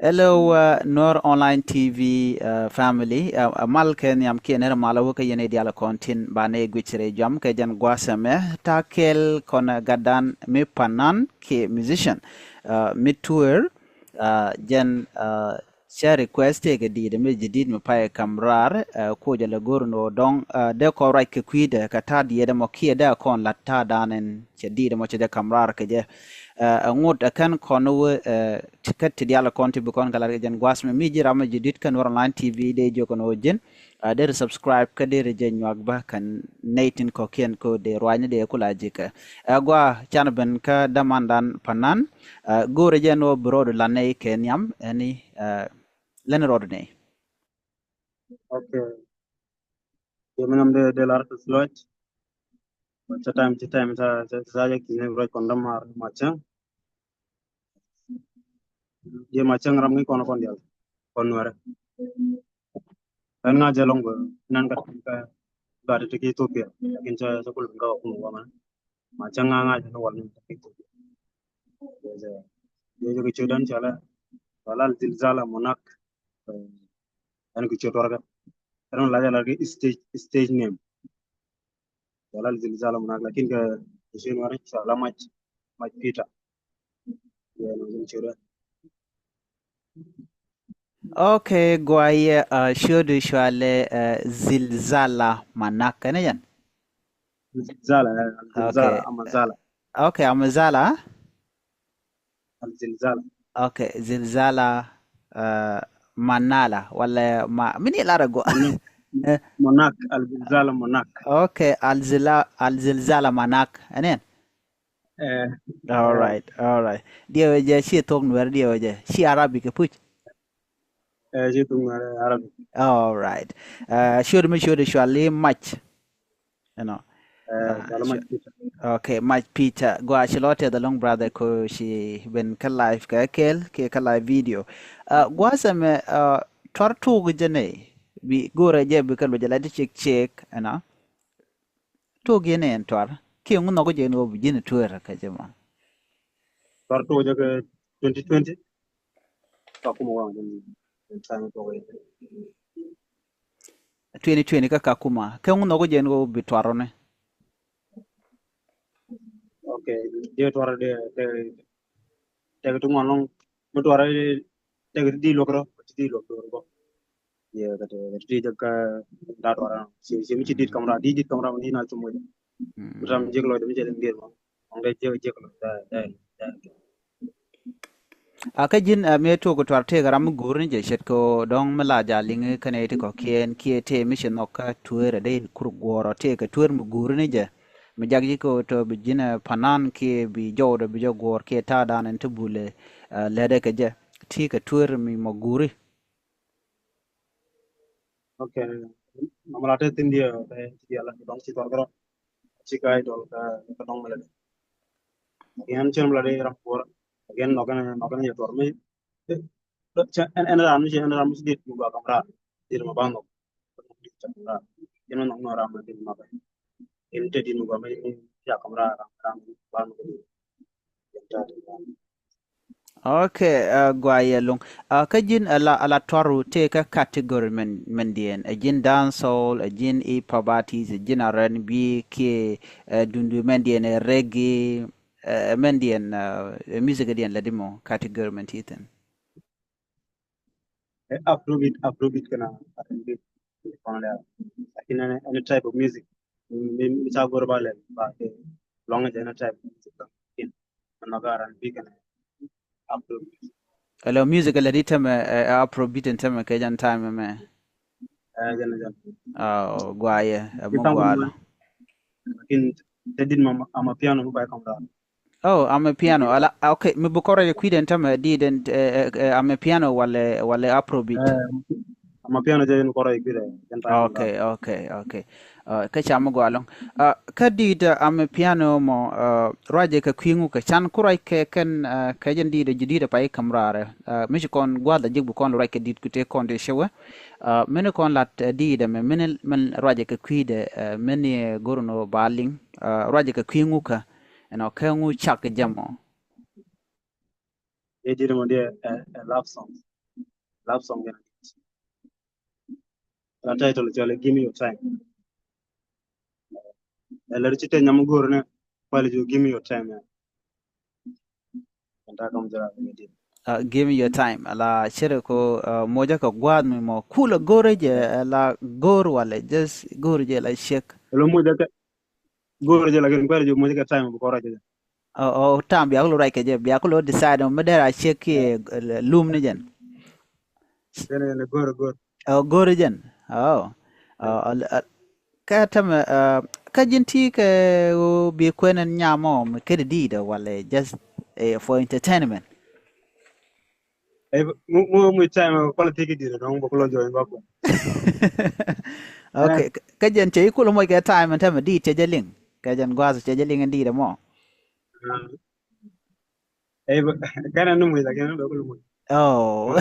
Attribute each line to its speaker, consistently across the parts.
Speaker 1: Hello, Nuer Online TV family. Mal ken yam kien era mala wuka yene diala kontin bane gwichire jam ke jan gwasame takel kona gadan mi panan ke musician mi tour jan share request ke di de mi jidid mi paye kamrar ko jala gorno don de ko right ke kwide ka ta di de mo kie de kon latta danen che di de mo che de kamrar ke je ngut akan kono tiket ti diala konti bu kon kala jen gwasme mi jira ma jidit kan online tv de jokono jen der subscribe ka der jen nyag ba kan natin ko ken ko de rwanya de kula jika gwa chan ben ka damandan panan gore jen o brodo lanay kenyam ani len rodne
Speaker 2: Okay, yemenam de lar slot. Time sa ya kine roi kondam mar machang. Ye machang ram ngi kono kon dial. Kon wara. Kan nga jalong go nan ka ba de ki Ethiopia. Lakin sa kul ga ko wa man. Machang nga jalo wal ni ki Ethiopia. Ye jo ki chodan chala wala zilzala monak. An ki chotor ga. Kan la jala ki stage name. Wala zilzala monak lakin ka shin wara chala mach pita. Ye no chodan.
Speaker 1: okay gwaye shodu shwale zilzala manaka ne jan
Speaker 2: Zilzala,
Speaker 1: okay
Speaker 2: Amazala,
Speaker 1: okay amazala
Speaker 2: Alzilzala.
Speaker 1: okay zilzala manala wala ma mini lara go
Speaker 2: Monak, Monak, Alzilzala, Monak.
Speaker 1: okay alzilzala manak anen
Speaker 2: Eh,
Speaker 1: all right dia je shi tok nuer dia je shi arabic ke puch
Speaker 2: Jitung Arabic.
Speaker 1: all right should surely much you know
Speaker 2: Salamat kita.
Speaker 1: okay much peter go achlote the long brother ko she ben ka live ka ke live video go some tortu gujene bi gore je bi kan bajala de check you know to gene en tor ki nguno go je no bi jine tuer ka jema
Speaker 2: Kartu aja ke 2020. Aku mau orang yang sana tu.
Speaker 1: 2020 ka kakuma ke nguno go je no bi twarone
Speaker 2: Oke, dia tu orang dia tu ngomong, tu orang dia di lokro, di lokro. Ya, kata di jaga dar orang. Si mesti di kamera ni nak cuma. Beram je kalau dia jadi dia mah. Orang dia je kalau dah.
Speaker 1: aka jin me to ko twarte garam gurni je shet ko dong mala ja lingi kane ti ko kien kie te mission no ka tuere de kur goro te ka tuer mu gurni je mi jagji ko to bi jina panan kie bi jowdo bi jogor kie ta dan en to bule lede ka je ti ka tuer mi mo guri
Speaker 2: Oke, nomor ada tin dia lah dong si torgoro cikai dol ka dong mele. Yan chen mele rapor. Again nokan ya torme. En ram si dit gua kamera. Dir ma bang no. Kamera. Yan no ram dir ma ba. En te din gua me ya kamera ram bang no.
Speaker 1: okay gwayelung ka jin ala toru te ka category men dien a jin dancehall a jin e parties a jin R&B ke dundu men dien reggae men dien music dien ladimo category men titen
Speaker 2: Afrobeat kana R&B. Lakin any type of music. Mi sa gor ba le ba long as any type of music. Naga R&B kana Afrobeat.
Speaker 1: hello music laditem afrobeat and tem ke jan time me
Speaker 2: Jana.
Speaker 1: gwaye mo
Speaker 2: Kita
Speaker 1: gwala
Speaker 2: ngomong lakin tedin ama piano mo ba kamera.
Speaker 1: oh I'm a piano okay me bukora ye kwiden tem didn't I'm a piano wale afrobeat
Speaker 2: Ama piano jayen koro ikire jan time la.
Speaker 1: Okay. Ka chamo gwalong. Ka dida ame piano mo raje ka kwingu ka chan kurai ke ken ka jen dida jidida pa kamrare. Mishi kon gwada jigbu kon rai ka did kute kon de shewe. Mene kon lat dida me mene men raje ka kwide mene gurno baling. Raje ka kwingu ka eno ka ngu chak jamo.
Speaker 2: They did mo dia a love song. love song yana. La title chale give me your time. La chite nyam gor ne pale jo give me your time ya. Anta kam jara ngedi.
Speaker 1: Give me your time ala chere ko moja ka gwad mi mo kula gore je la gor wala just gor je la shek
Speaker 2: Lo mo da gor je la gen pale jo mo ka time ko ra je.
Speaker 1: o tam biya ko rai ke je biya ko decide on medera shek lum ni jen
Speaker 2: Ne gor.
Speaker 1: gor jen oh ka tam ka jinti ke bi kwenen nyamo ke di da wala just for entertainment.
Speaker 2: Ai mo time ko la tiki di don ko lo jo ba ko. Eh
Speaker 1: Okay, cái dân chỉ cũng một cái time mình thấy mà đi chơi chơi liền, cái dân qua chơi chơi liền anh đi đó mà.
Speaker 2: ai kana no mo da gen lo ko lo mo.
Speaker 1: Oh,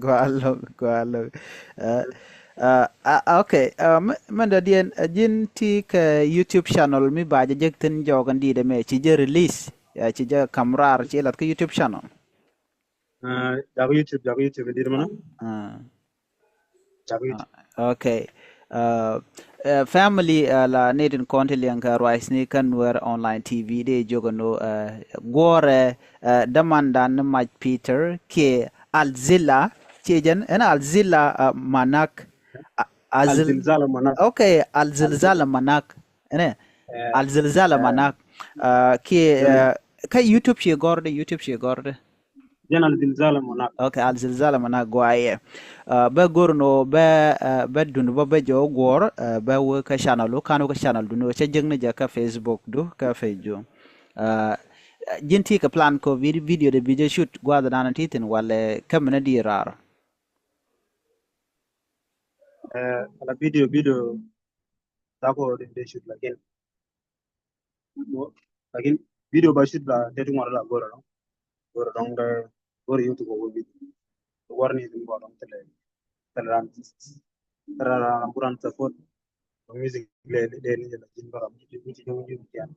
Speaker 2: Mo
Speaker 1: qua lo. Okay, mình đã điền jin ti cái YouTube channel mi ba giờ tin cho cái đi đó mà chỉ giờ release, chỉ giờ camera chỉ là cái YouTube channel.
Speaker 2: jago YouTube di mana?
Speaker 1: Uh,
Speaker 2: Jago YouTube.
Speaker 1: Okay. Uh, family la nedin konti liang ka rice ni kan wer online TV de jogono gore damandan Mach Peter ke Alzilla chejen ena Alzilla manak azil
Speaker 2: Alzilzala mana?
Speaker 1: okay Alzilzala manak ene Alzilzala
Speaker 2: Eh,
Speaker 1: manak ke
Speaker 2: Jan
Speaker 1: ka YouTube she gorde
Speaker 2: Jan Alzilzala mana?
Speaker 1: okay Alzilzala manak gwaye ba gorno ba dun ba jo gor ba wo ka channel kanu ka channel dun che jengne ja ka Facebook do ka fejo uh, jinti ka plan ko video de video shoot gwada dana titin wala kamna di rar
Speaker 2: Ala video tako de shoot lakin video ba shoot la de tungwa la goro no goro dong de goro YouTube ko video warni dum go dong teleran teleran buran support music le ni la jin baram ci ñu tian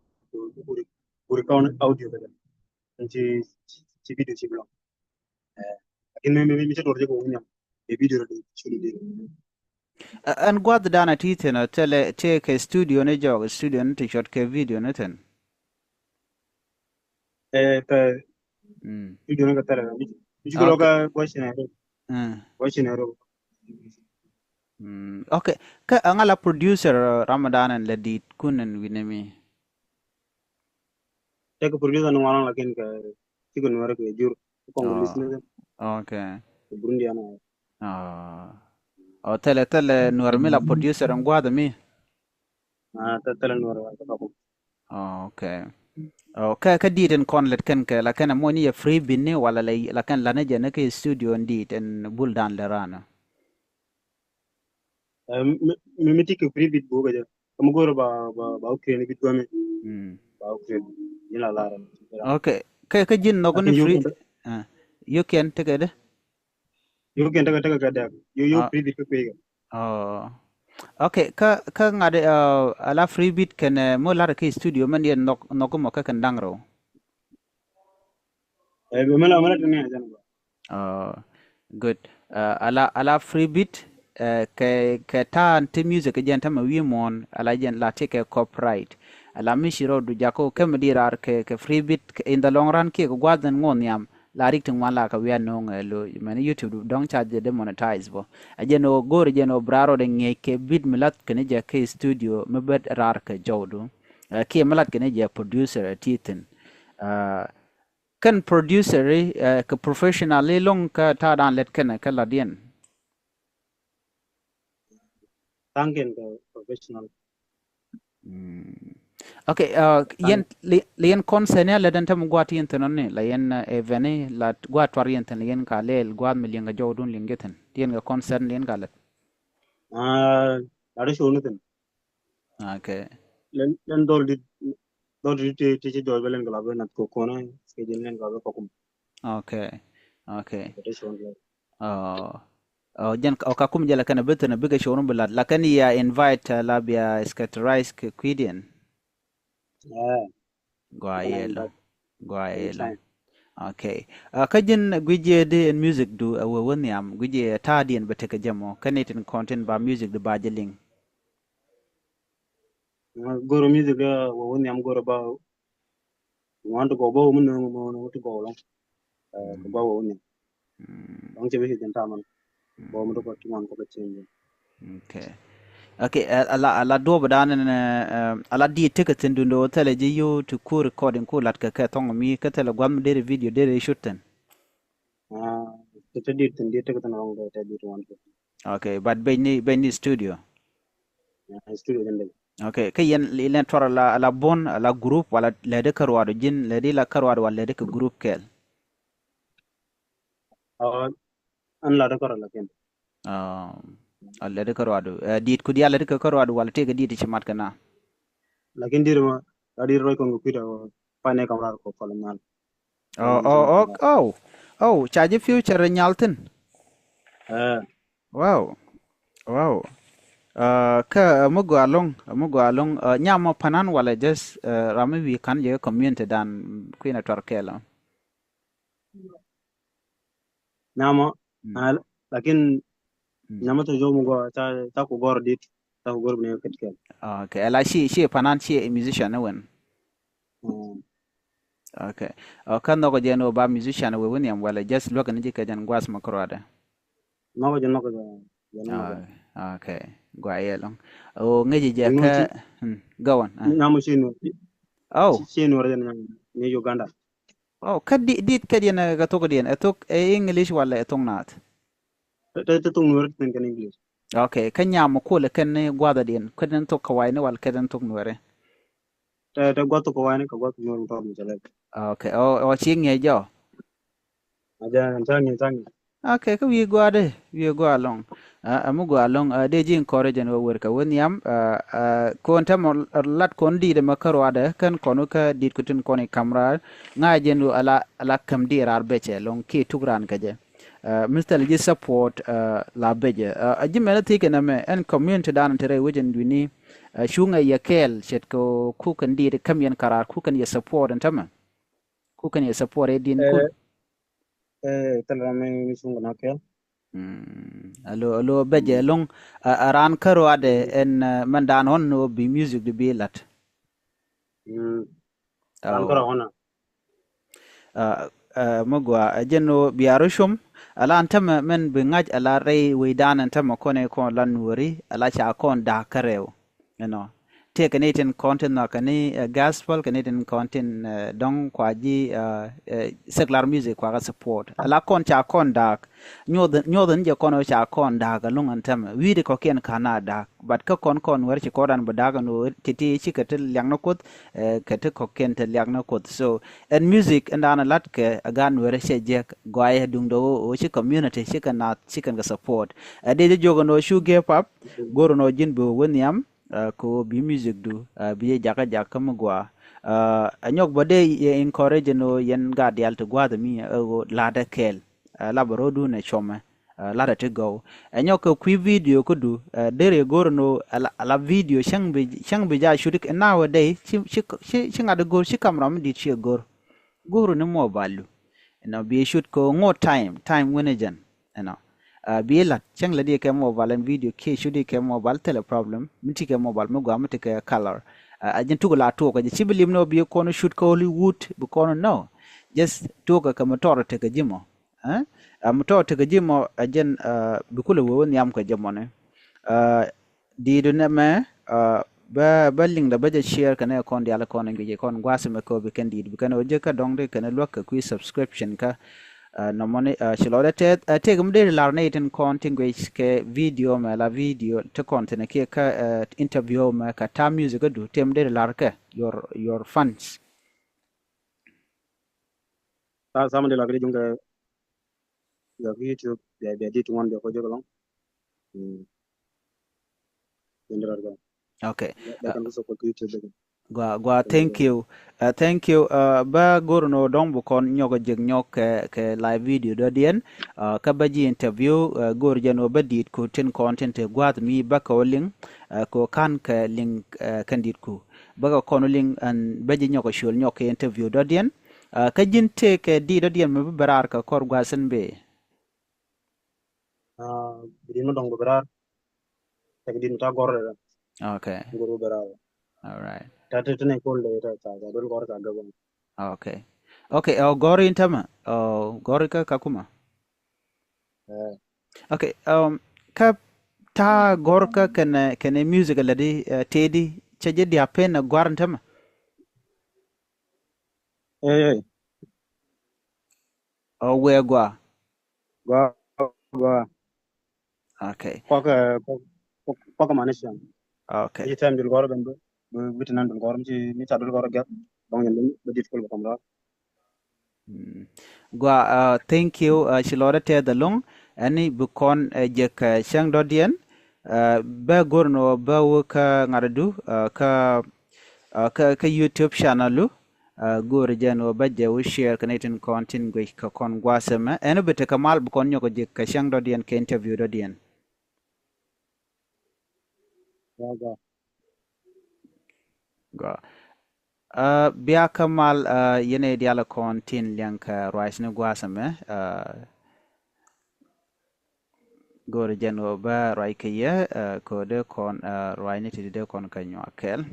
Speaker 2: buri buri kawn audio ka ci video ci blog lakin mi ci dorje ko ñam e video de ci de
Speaker 1: an gwada dana titin tele che ke studio ne jog studio ne t shot ke video ne ten
Speaker 2: ka
Speaker 1: mm
Speaker 2: video nga tara mi ci ko
Speaker 1: okay
Speaker 2: ga question ero
Speaker 1: okay ka angala producer Ramadan and ledit kunen winemi
Speaker 2: tek producer no wala lakin ka ci ko wara ko jur ko ngol
Speaker 1: oh
Speaker 2: listener
Speaker 1: okay
Speaker 2: burundi ana
Speaker 1: oh oh tele Nuer mi la producer ang gwada mi
Speaker 2: ta tala no wara ko
Speaker 1: oh okay oh ka diten kon let ken ke la ken mo ni free bin ni wala la ken la ne jene ke studio ndit en buldan le rana
Speaker 2: mi tik free bit bo ga am goro ba okay ni bit me
Speaker 1: mm
Speaker 2: ba okay ni la lara
Speaker 1: okay ka jin no
Speaker 2: lakin
Speaker 1: ni free you can take it
Speaker 2: yo ken daga ga da yo
Speaker 1: ah
Speaker 2: free bit ko ga
Speaker 1: oh okay ka ngade ala free bit ken mo la ke studio man yen no ko mo ka kan dangro
Speaker 2: mala tane jan ba
Speaker 1: oh good ala free bit ke ta anti music jen ta ma wi mon ala jen la take copyright ala mi shiro du jako ke madirar ke free bit in the long run ke gwadan ngon yam la rik tin wala ka wi no lo man YouTube don't charge de monetize bo ajeno gor jeno braro de nge ke bit milat ke ne je ke studio me bet rar ke jawdu ke milat ke ne je producer titin kan producer ke professional long ka ta dan let ken ka ladien
Speaker 2: tanken ka professional
Speaker 1: okay yen yen concern ya ledan tam gwat yen tan ne la yen evene la gwat war yen tan yen ka lel gwat mi linga jawdun lingeten yen ga concern yen ga let
Speaker 2: ada show nutin
Speaker 1: okay
Speaker 2: len dol di ti dol belen gala ben ko kona ke den len gala ko kum
Speaker 1: okay okay
Speaker 2: ada show le
Speaker 1: oh oh jen ka kum jela kana betana biga showrun bilad la kan ya invite la bia scatterize ke quidien
Speaker 2: ah kana
Speaker 1: gwael
Speaker 2: invite
Speaker 1: gwael
Speaker 2: anytime
Speaker 1: Okay. Kajin gwije de en music du wawoniam gwije ta dien beteke jamo kanetin content ba music du bajeling.
Speaker 2: Goro music wo woni am goro ba want to go bo mun no to go long ko ba wo ni long che bi den taman bo mu to ko tuman ko change.
Speaker 1: Okay. Okay, ala do badan ala di ticketin du do tele ji you to ku recording ku lat ka tong mi ka tele gwam de video de shooten.
Speaker 2: Te dit ten dit te tan long te dit wan ko
Speaker 1: Okay, but be ni studio.
Speaker 2: studio den de
Speaker 1: Okay, kayen len tora la bon la group wala le de karwado jin le di la karwado wala le de ka group kel.
Speaker 2: an la da kara la ken
Speaker 1: Le de karwado dit ku dia le de ka karwado wala te ga dit chimat kana.
Speaker 2: lakin dir ma dir roy ko pita pa ne kamrar ko ko mal
Speaker 1: Oh, oh, oh, oh, oh, charge future nyaltin.
Speaker 2: eh
Speaker 1: Wow, wow. Ka mugo along nyamo panan wala just rami wi kan je community dan kuina torkela.
Speaker 2: nama lakin nama to jo mu go ta ko gor dit ta ko gor ne ket ken
Speaker 1: Okay, ela she panan she a musician wen. Okay. Kan no jeno ba musician we wen yam wala just look ni ka jan gwas makrada.
Speaker 2: no ko no ko
Speaker 1: Okay. Gwa yelong. O ngeji je
Speaker 2: no
Speaker 1: ka go on.
Speaker 2: nama shino
Speaker 1: Oh.
Speaker 2: shino re ne Uganda
Speaker 1: Oh, dit ka dien ga to dien etok English wala etong nat.
Speaker 2: te tung nur ten ken English
Speaker 1: Okay, kanya mo kule ken gwada dien keden to kawai ne wala keden to nwere.
Speaker 2: te goto ko wani ko goto nur to mi chale
Speaker 1: Okay, o chi nge jo.
Speaker 2: aja changi
Speaker 1: Okay, ka wi go along. Amu go along de jin encourage no wer ka woni am kon tam lat kon di de makaro ada kan kono ka dit kutin koni kamra nga jenu ala kam di rar beche long ki tugran ka je. Mr. Ji support la beje. Aji mena tike na me en community dan tere wajen duni shunga yakel shet ko ku kan di de kam yen karar ku kan ya support antama. Ku kan ya support edin kun.
Speaker 2: tala me sunga na kel
Speaker 1: Alo beje long aran karo ade en mandan hon no bi music de bi lat.
Speaker 2: ran kara hona
Speaker 1: Magwa jeno biarushum ala antama men bi ngaj ala rei widan antama kone kon lan wuri ala cha kon da kareo you know take Canadian content na kani gospel Canadian content dong kwaji secular music kwa support ala kon cha kon da nyoden je kono cha kon da ga lung antama wide ko ken Canada but ka kon wer chi koran badaga no titi chi katel yang no kot kete ko ken tel yang no kot so and music and ana lat ke agan wer she je goye dung do o chi community chi kana chi kan ga support de jogo no shu ge pap goro no jin bo woniam ko bi music du bi jaka jaka mugwa anyok bode ye encourage no yen ga dial to gwa the mi lada kel laboro du ne chome lada to go anyok ko video ko du dere goro no ala video shang bi ja shurik nowadays shi ngada gor shi kamram di chi goro ne mo balu bi shoot ko ngo time wenejan bilat chang la di ke mobile and video ke shudi ke mobile tele problem miti ke mobile mo gwa miti ke color ajin tugula to ko ji bilim no bi ko no shoot ko Hollywood bu ko no just to ka motor te ke jimo motor te ke jimo ajin bi kula wo ni am ko jamo ne di do ne me ba link da ba je share kana kon di ala kon ngi kon gwa se me ko bi kan di bi kan o je ka dong de kana lo ka ku subscription ka no money shilode te gumde larne ten contingwe ke video ma la video te content ke ka interview ma ka ta music do temde larke your fans
Speaker 2: sama de la gri junga ya YouTube ya dit one de ko jogolong indra ga
Speaker 1: okay
Speaker 2: they can also put YouTube
Speaker 1: gwa thank you ba gorno dong bu kon nyogo jeg nyok ke live video do dien ka baji interview gor jano badit ko ten content gwa mi ba ko link ko kan ka link kandit ku ba ko kono link an baji nyoko shol nyok interview do dien ka jin te ke di do dien me berar ka kor gwasen be.
Speaker 2: Bidin mo dong berar tek din ta gor la
Speaker 1: Okay.
Speaker 2: guru berar
Speaker 1: All right.
Speaker 2: ta te ne kol le ta ta dol gor ta gaban
Speaker 1: Okay. Okay, gori intama. Gori ka kakuma.
Speaker 2: eh
Speaker 1: Okay, ka ta gorka kene music already tedi chaje di apen na gwarantama.
Speaker 2: eh
Speaker 1: We gwa.
Speaker 2: gwa gwa
Speaker 1: Okay.
Speaker 2: ko ka manis yan
Speaker 1: Okay.
Speaker 2: e tem dol gor ben bitinan dol gor mi ta dol gor gap dong yan be dit kol kam ra
Speaker 1: Gwa thank you shilore te the long ani bukon jek shang dodien ba gorno ba ka ngaradu ka YouTube channel lu gor jano ba je wo share connecting content go ka kon gwasema eno bete kamal bukon nyoko jek ka shang dodien ka interview dodien.
Speaker 2: gwa
Speaker 1: Gwa biya kamal yene diala content lianka rice ne gwasema gore jano ba rai kaya ko de kon rai ni ti de kon kanyo akel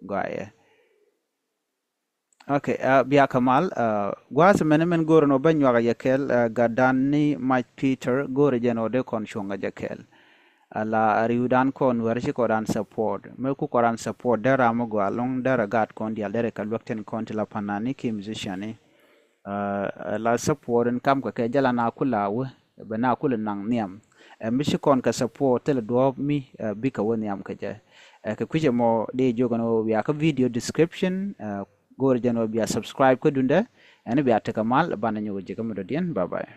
Speaker 1: gwaye okay biya kamal gwas men gore no banyo ga yakel gadan ni Mach Peter gore jano de kon shonga jakel ala riudan kon warshi ko dan support me ku koran support dara mo go along dara gat kon dial dere ka lokten kon la panani ki musician ni la support en kam ko ke jala na kulawo be na kula nang niam mishi kon ka support tel do mi bika woni am ka je ka kuje mo de jogono ya ka video description gor jano biya subscribe ko dunda ani biya ta kamal bana nyogo je kam do dien bye bye